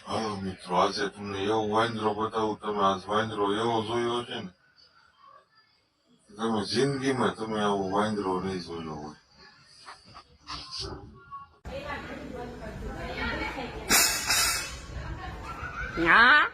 હાલો મિત્રો, આજે તમને એવો વાંદરો બતાવું. તમે આ વાંદરો એવો જોયો છે ને, તમે જિંદગીમાં તમે આવો વાંદરો નહીં જોયો હોય. Yeah.